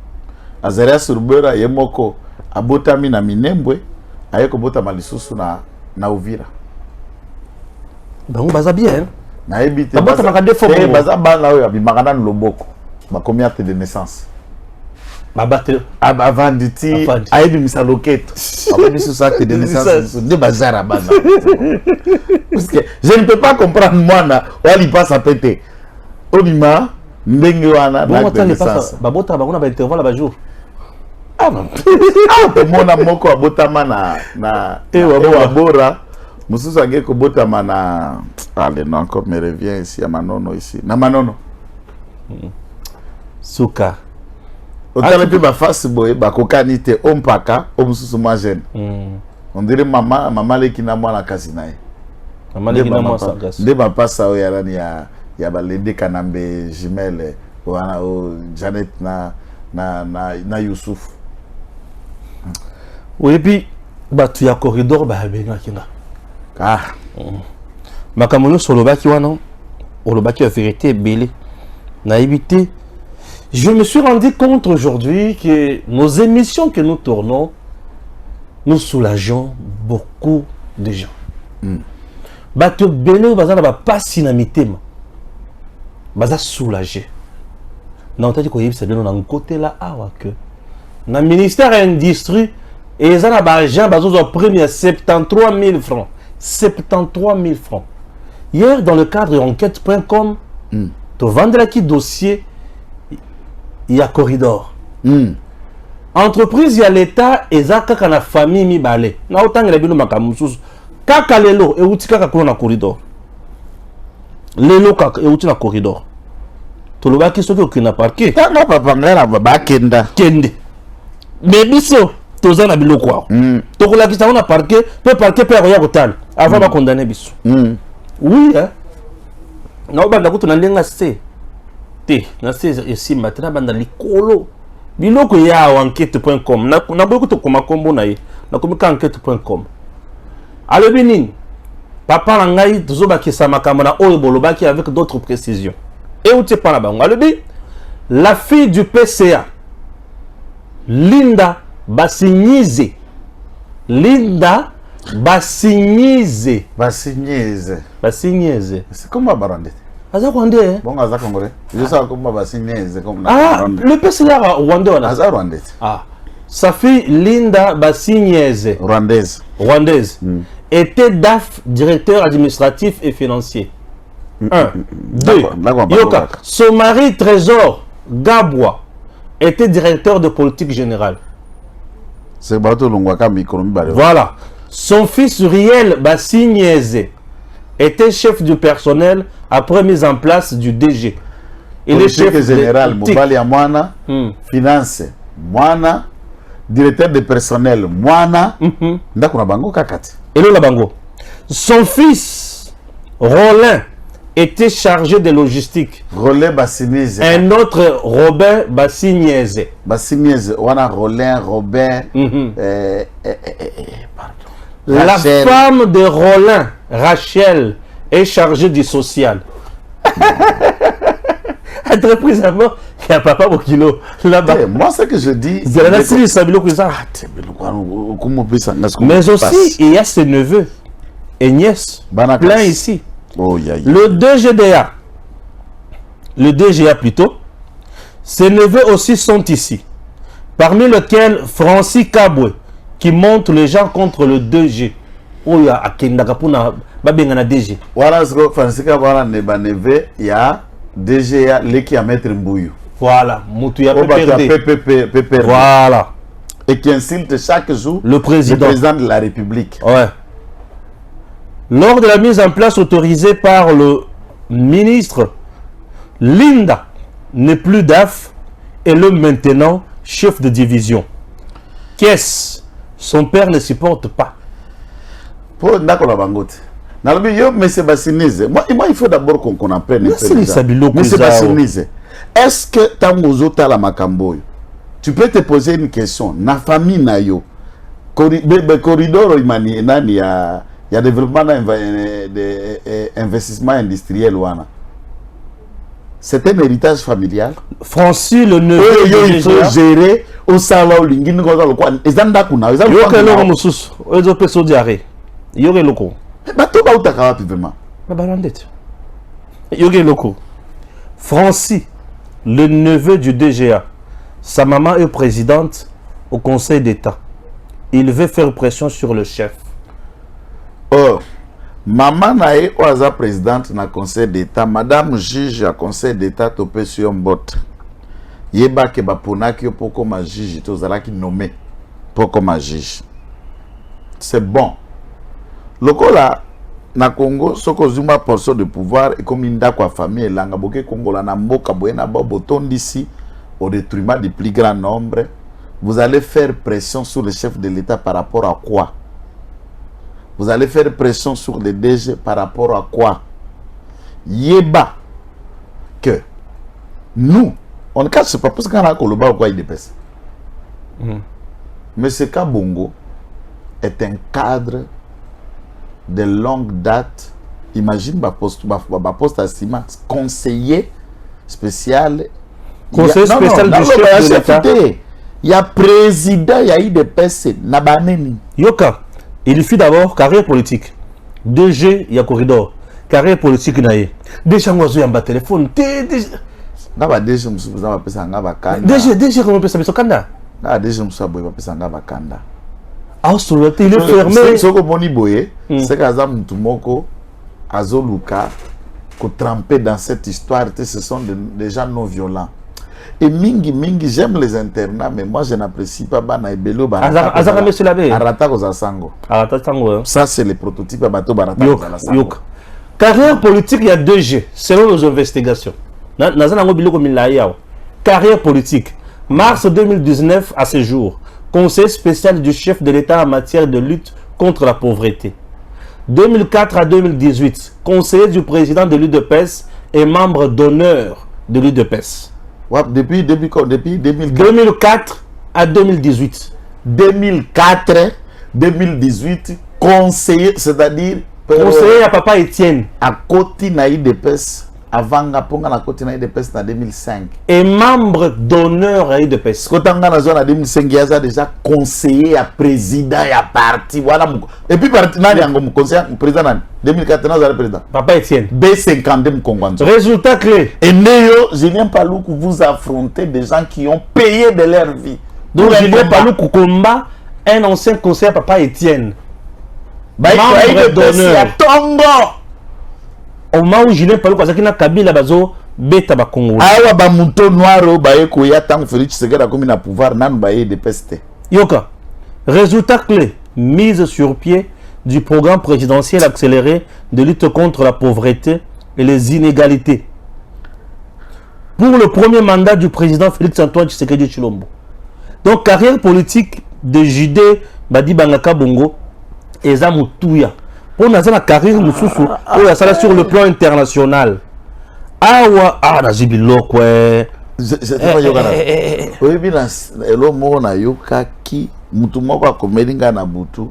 Azaria Surubera yemoko abotami na Minembwe ayeko botama lisusu na Uvira. Bango baza bien. Na ebite bota makade fo bango. Baza bana oyo abimaka na Loboko. Ba combien acte de naissance? Ba battre abanditi ayebi misaloketo. Abandi sous acte de naissance de bazara bana. Parce que je ne peux pas comprendre moi na wali passe à péter. Obima ndenge wana na acte de naissance. Ba bota bango na ba intervalle ba jour. Mona moko abotama na Wabora mususu ange ko botama na allez non encore me revient ici à Manono ici na Manono Souka Otala pe ba face boye ba kokani te ompaka omususu ma jeune. On dirait maman leki na mwana kasi na ye. Maman leki na mwana kasi. De ba pasa o ya ni ya ba lende kanambe jumelle wana o Janet na Youssouf. Oui, et puis batu ya corridor ba benga kinga. Makamono solobaki wana olobaki la vérité belé. Na évité. Je me suis rendu compte aujourd'hui que nos émissions que nous tournons, nous soulageons beaucoup de gens. Batu belé bazana ba pasinamité ma. Baza soulagé. Na otaki ko yebisa bino na côté là awa que na ministère de l'industrie et ça na ba gens bazo premier 73 000 francs. 73 000 francs. Hier dans le cadre enquête.com, tu vendras qui dossier il y a corridor. Entreprise il y a l'état et ça kaka na famille mi balé. Na autant la bino makamusus kaka lelo e uti kaka kuna na corridor. Lelo kaka e uti na corridor. Tolobaki soki okina parquet. Tanga papa ngala ba kenda. Kende. Mais biso toza na biloko awo. Tokolakisa na parquet, pe parquet pe ya kotana avant ba condamner biso. Oui hein. Na obanda kutu na ndenga se. Te, na se esi matana banda likolo. Biloko ya enquête.com. Na boyo kutu koma kombo na ye. Na komika enquête.com. Alobi nini? Papa na ngai tozobakisa makambo na oyo bolobaki avec d'autres précisions. Et où tu parles là-bas? La fille du PCA, Linda Bassignize. Linda Bassignize. Bassignize. Bassignize. C'est comment Barandé? Aza Rwandais. Bon, Aza Congolais. Je sais comment Bassignize. Ah, le PCA Rwandais. Aza Rwandais. Ah, sa fille Linda Bassignize. Rwandaise. Rwandaise. Était DAF, directeur administratif et financier. 1. 2. Yoka. Son mari Trésor Gabwa était directeur de politique générale. C'est Bato Longwaka Mikromi. Voilà. Son fils Riel Bassignize était chef du personnel après mise en place du DG. Il est chef général Mobali Amwana, finance Mwana, directeur de personnel Mwana. Ndakuna Bango Kakati. Et là Bango. Son fils Rollin était chargé de logistique. Rollin Bassignize. Un autre Robin Bassignize. Bassignize, wana Rollin, Robin. La femme de Rollin, Rachel, est chargée du social. Entreprise à mort, il n'y a pas au kilo. Là-bas. Moi, ce que je dis. Mais aussi, il y a ses neveux et nièces. Plein ici. Oh, le 2 GDA, le DGA plutôt, ses neveux aussi sont ici, parmi lesquels Francis Kabwe, qui montre les gens contre le 2G. Oh, il y a Kendakapuna, Babengana DG. Voilà, Francis Kabwe, neveu, il y a DGA, l'équipe à mettre Mbouyu. Voilà, Moutouya PPRD. Voilà. Et qui insulte chaque jour le président de la République. Ouais. Lors de la mise en place autorisée par le ministre, Linda n'est plus DAF et le maintenant chef de division. Qu'est-ce? Son père ne supporte pas. Pour Bangote. Monsieur Bassignize, moi, il faut d'abord qu'on apprenne. Monsieur Bassignize, est-ce que Tamozota la Makamboy, tu peux te poser une question? Na famille na yo, corridor il y a développement d'investissement industriel. C'est un héritage familial. Francis, le neveu, il faut gérer au salon. Il Francis, le neveu du DGA, sa maman est présidente au Conseil d'État. Il veut faire pression sur le chef. Oh, maman nae oaza présidente na Conseil d'État, madame juge à Conseil d'État topé sur un bot. Yeba ke baponaki pour comme juge, tozalaki nommé pour comme juge. C'est bon. Lokola na Congo, soko zuma portion de pouvoir et comme inda kwa famille langa boke Congo la na mboka boye na boton d'ici au détriment du plus grand nombre, vous allez faire pression sur le chef de l'État par rapport à quoi? Vous allez faire pression sur les DG par rapport à quoi? Yeba que nous, on ne cache pas parce qu'on a Koloba ou quoi il dépasse. Mais ce cas Bongo est un cadre de longue date. Imagine ma poste à Sima, conseiller spécial. Conseiller spécial du chef de l'État. Il y a président, il y a eu des PC. Yoka, il suffit d'abord carrière politique. DG, il y a corridor. Carrière politique, il y a déjà moi j'ai un téléphone. DG, comment on peut ça? Kanda. Ah, il est fermé. Ce que Moni Boye, c'est qu'Azam Moutoumoko, Azoluka, qu'on trempé dans cette histoire, ce sont des gens non violents. Et mingi, j'aime les internats, mais moi je n'apprécie pas Bana et Belo. Arata Kozasango. Ça, c'est le prototype à Bato Barata Kozasango. Carrière politique, il y a 2 G, selon nos investigations. Carrière politique. Mars 2019 à ce jour. Conseil spécial du chef de l'État en matière de lutte contre la pauvreté. 2004 à 2018, conseiller du président de l'UDPS et membre d'honneur de l'UDPS. Depuis 2004 à 2018. 2004-2018, conseiller, c'est-à-dire... Conseiller à Papa Étienne. À côté de l'UDPS. Avant la côté de l'UDPS en 2005. Et membre d'honneur à l'UDPS. Quand on a en 2005, il y a déjà conseiller à président et à parti. Voilà. Et puis, parti, il y a un conseiller président. 2004, il y a un président. Papa Étienne. B50 Congouanzo. Résultat clé. Et Néo, Julien Paloukou, vous affrontez des gens qui ont payé de leur vie. Donc, Julien Paloukou combat un ancien conseiller à Papa Étienne. Membre d'honneur. Au moment où Julien Paloukou a dit Kabila Bazo beta ba Congo. Awa ba mouton noir au baye ko ya tant Félix Tshisekedi comme na pouvoir nan baye de peste. Yoka. Résultat clé, mise sur pied du programme présidentiel accéléré de lutte contre la pauvreté et les inégalités. Pour le premier mandat du président Félix Antoine Tshisekedi Tshilombo. Donc carrière politique de JD Badi Bangaka Bongo et Zamoutuya. Pour la carrière sur le plan international. Ah, Nazibilo, quoi. Oui, bien, na yoka ki mutumoko akomelinga na butu.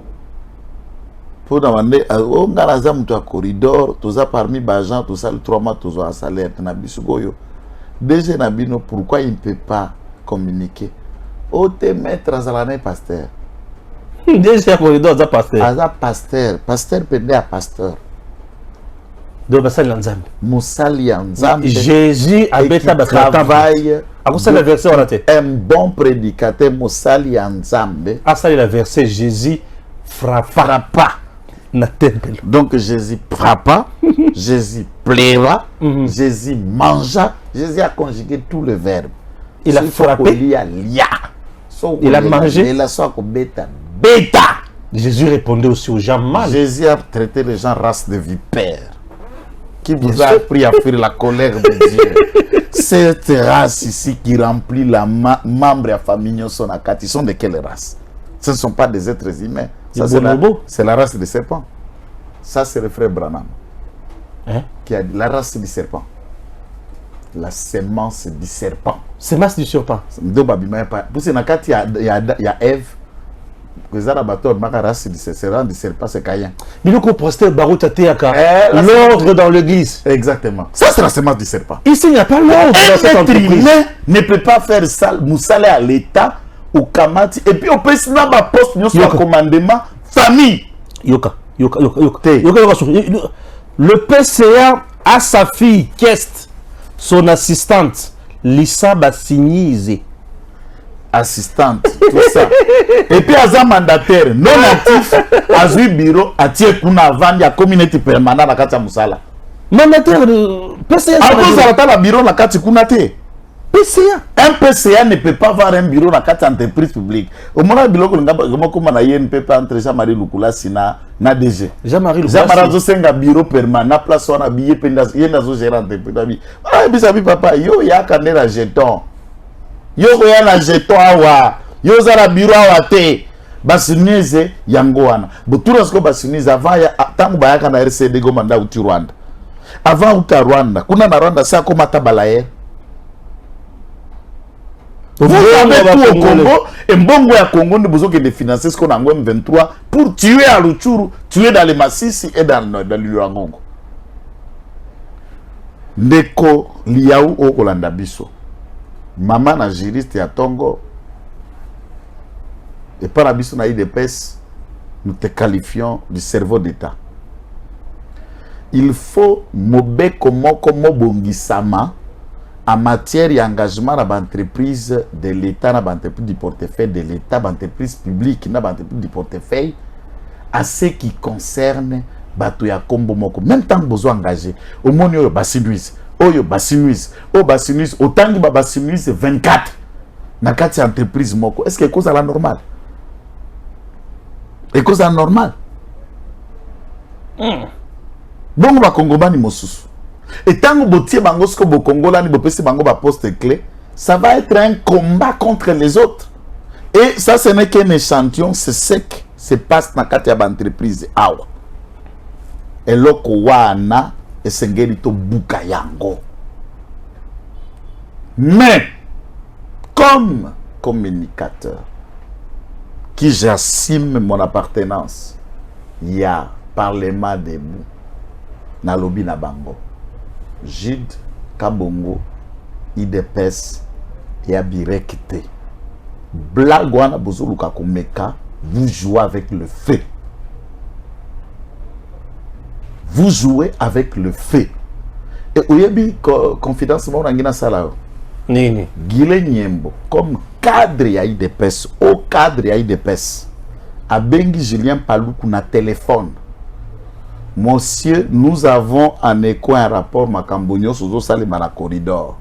Pour demander, on a un corridor, tout ça parmi Bajan, tout ça, le 3 mois, tout ça, salaire, na bisugoyo. Déjà, Nabino, pourquoi il ne peut pas communiquer? Au te mettre à l'année pasteur. Déjà, corridor, ça pasteur. Pasteur pendait à pasteur. De Bassali Nzambe. Moussali Nzambe. Jésus a travaille. Un bon prédicateur, Moussali Nzambe. Ah, ça, la verset Jésus frappa. Donc Jésus frappa, Jésus plaira, Jésus mangea, Jésus a conjugué tout le verbe. Il a frappé. Il a mangé. Il a bêta. Jésus répondait aussi aux gens mal. Jésus a traité les gens race de vipères. Qui vous a appris à fuir la colère de Dieu. Cette race ici qui remplit la membre et la famille Sonakati, ils sont de quelle race? Ce ne sont pas des êtres humains. C'est la race des serpents. Ça, c'est le frère Branham. Qui a dit la race du serpent. La sémence du serpent. Sémence du serpent. Il y a Ève. L'ordre dans l'église. Exactement. Ça, c'est la sémence du serpent. Ici, il n'y a pas l'ordre dans cette entreprise. Ne peut pas faire ça. Moussale à l'État, au Kamati. Et puis, on peut se mettre à poste, nous sommes commandement, famille. Yoka. Le PCA a sa fille, Kest, son assistante, Lisa Bassinize. Assistante, tout ça. Et puis, à un mandataire non actif, à un bureau, à tirer qu'on a vendu la communauté permanente à Katia Moussala. Mandataire PCA. À cause de la bureau, à Katia Kounate. PCA. Un PCA ne peut pas avoir un bureau dans quatre entreprises publiques. Au moment où il y a un bureau entre Jean-Marie Lukula Sina na DG. Jean-Marie Lukula Sina un bureau permanent, place on a billet, il y a un gérant. Papa, yo, il y a un jeton. Yo koya na jeton awa. Yo za la bureau awa te. Basunize yango wana. Botura sko basunize avant ya tangu bayaka na RCD Goma nda uti Rwanda. Avant uta Rwanda. Kuna na Rwanda sa koma tabalaye. Vous avez tout au Congo, et Mbongo ya Congo ne besoin que de financer ce qu'on a en M23 pour tuer à Luchuru, tuer dans les Massissi et dans l'Urangongo. Ndeko liaou o Kolanda biso. Maman na juriste ya Tongo et par la biso na IDPS, nous te qualifions du cerveau d'État. Il faut mobe comme bongisama en matière d'engagement dans l'entreprise de l'État, dans l'entreprise du portefeuille de l'État, dans l'entreprise publique, dans l'entreprise du portefeuille, à ce qui concerne Batoya Kombo Moko. Même temps que vous engagé, au monde yo basinuise, oyo basinuise, o basinuise, autant que basinuise 24 dans quatre entreprises Moko. Est-ce que cause à la normale? Et cause à la normale? Bon, va Congobani mosusu. Et tant que vous tirez bango sko bo Congola ni bo pesi bango ba poste clé, ça va être un combat contre les autres. Et ça ce n'est qu'un échantillon, c'est ce qui se passe dans quatre entreprises awa. Et loko wana esengeli to buka yango. Mais comme communicateur qui j'assume mon appartenance, il y a Parlement debout na lobi na bango. Jude Kabongo, IDPS et Abirekite. Blagwana Bozoluka Komeka, vous jouez avec le feu. Vous jouez avec le feu. Et Oyebi, confidence, mon angina salao. Nini. Guilé Niembo, comme cadre ya IDPS, au cadre ya IDPS, a Bengi Julien Paloukou na téléphone. Monsieur, nous avons en écho un rapport Macambonio sur le corridor.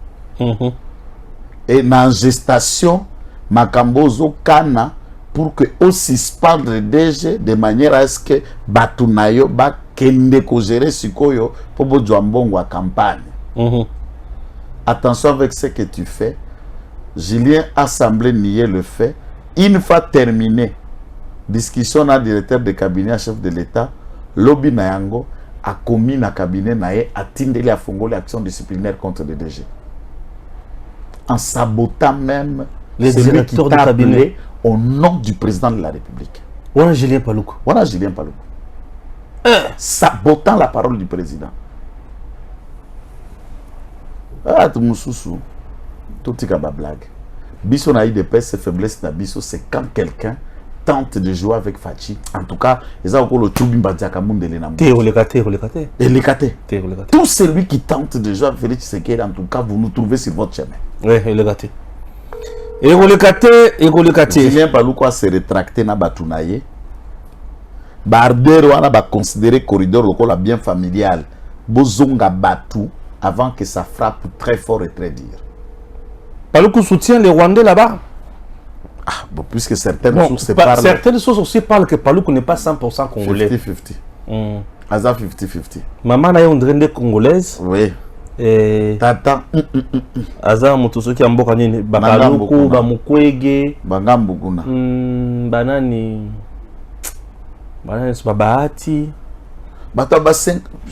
Et dans la gestation, Macambozo Kana pour que on suspende le DG de manière à ce que Batunayo ba kende ko gérer sikoyo pour Bojambongo à campagne. Attention avec ce que tu fais. Julien a semblé nier le fait. Une fois terminé, discussion à directeur de cabinet, chef de l'État. Lobby Nayango a commis na cabinet nae a tindeli a fongo l'action disciplinaire contre le DG. En sabotant même les directeurs de cabinet au nom du président de la République. On a Julien Paloukou. On a Julien Paloukou. Sabotant la parole du président. Ah, tout mon sous-sous. Tout petit blague. Biso na IDPS, faiblesse na biso, c'est quand quelqu'un tente de jouer avec Fachi. En tout cas, ils ont encore le Tchoubimba Diakamoun de l'Enam. Tout celui qui tente de jouer avec Félix Tshisekedi, en tout cas, vous nous trouvez sur votre chemin. Oui, il est gâté. Julien Paloukou se rétracté na Batounaye. Bardero a considéré corridor local bien familial. Bozonga Batou avant que ça frappe très fort et très dur. Paloukou soutient les Rwandais là-bas. Ah, bon, puisque certaines sources parlent... Certaines sources aussi parlent que Paloukou n'est pas 100% congolais. 50-50. Aza 50-50. Maman a une draine congolaise. Oui. Et... Tata. Aza motoso ki amboka nini. Paloukou, Bamukwege. Bangambuguna. Banani... Banani c'est Bahati.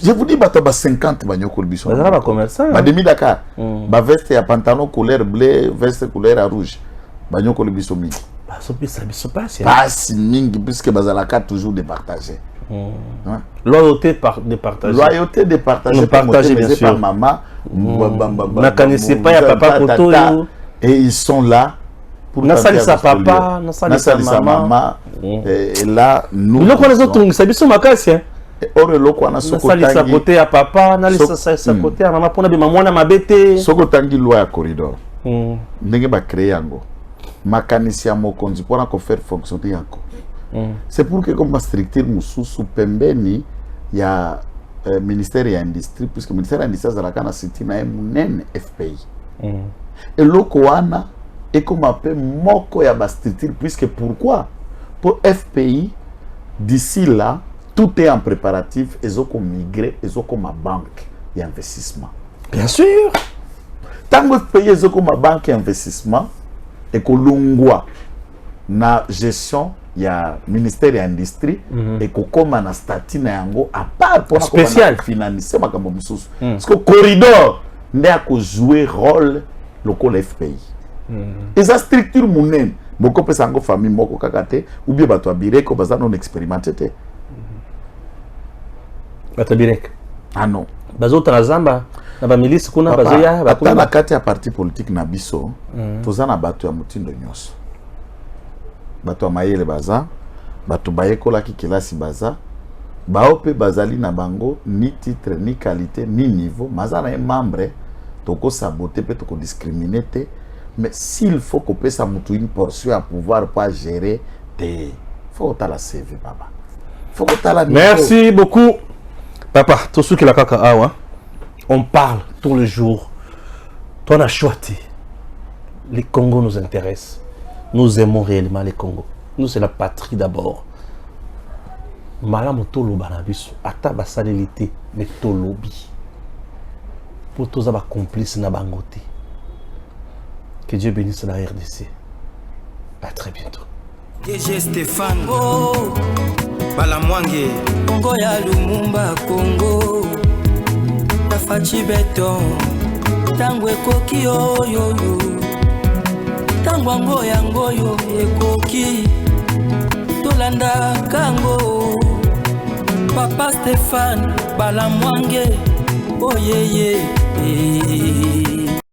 Je vous dis, Bataba 50 Banyoko Biso. Bazara ba commerçant. Ba demi Dakar. Ba veste ya pantalon couleur bleu, veste couleur rouge. Banyoko le biso mingi. Pas si mingi puisque bazalaka toujours départagé. Loyauté départagée. Loyauté départagée. Partagée bien sûr. Par maman. Na connaissez pas ya papa Koto. Et ils sont là pour nasali sa papa, nasali sa maman. Et là nous. Nous connaissons tout ça biso makasi hein. Or le ko na soko tangi. Nasali sa côté ya papa, nasali sa côté ya maman pona be mamona mabete. Soko tangi loi ya corridor. Ndenge ba créer yango. Makanisi ya mokonzi pour faire fonctionner yango. C'est pour que comme structure mususu pembeni ya ministère ya industrie puisque ministère ya industrie zalaka na city na munene FPI. Et loko wana et comme appelle moko ya ba structure puisque pourquoi pour FPI d'ici là tout est en préparatif et ils ont migré ils ont comme banque d'investissement. Bien sûr. Tant que FPI ils ont comme banque d'investissement et kolongwa na gestion ya ministère ya industrie et kokoma na statut na yango à part pour spécial financer makambo mususu parce que corridor nde ko jouer rôle local FPI eza structure munene boko pesa ngo famille moko kakate ou bien bato abireko baza non expérimenté te bato abireko ah non bazo trazamba na ba milice kuna bazo ya bakuna na kati ya parti politique na biso toza na bato ya mutindo nyonso bato ya mayele baza bato bayekola ki kelasi baza baope bazali na bango ni titre ni qualité ni niveau maza na membre toko saboter pe toko discriminer te mais s'il faut qu'on pesa mutu une portion à pouvoir pas gérer te faut ta la CV papa faut ta la merci beaucoup papa tout ce qui la kaka awa on parle tous les jours toi on a choisi les Congo nous intéressent nous aimons réellement les Congo nous c'est la patrie d'abord malamu toloba na biso ata basalelité mais tolobi pour tous les complices na bangote. Que Dieu bénisse la RDC. À très bientôt. DG Stéphane oh, Balamwange Congo ya Lumumba Congo Tafachi Beton Tangwe koki yo yo yo Tangwango yango yo ekoki Tolanda kango Papa Stéphane Balamwange oh yeah yeah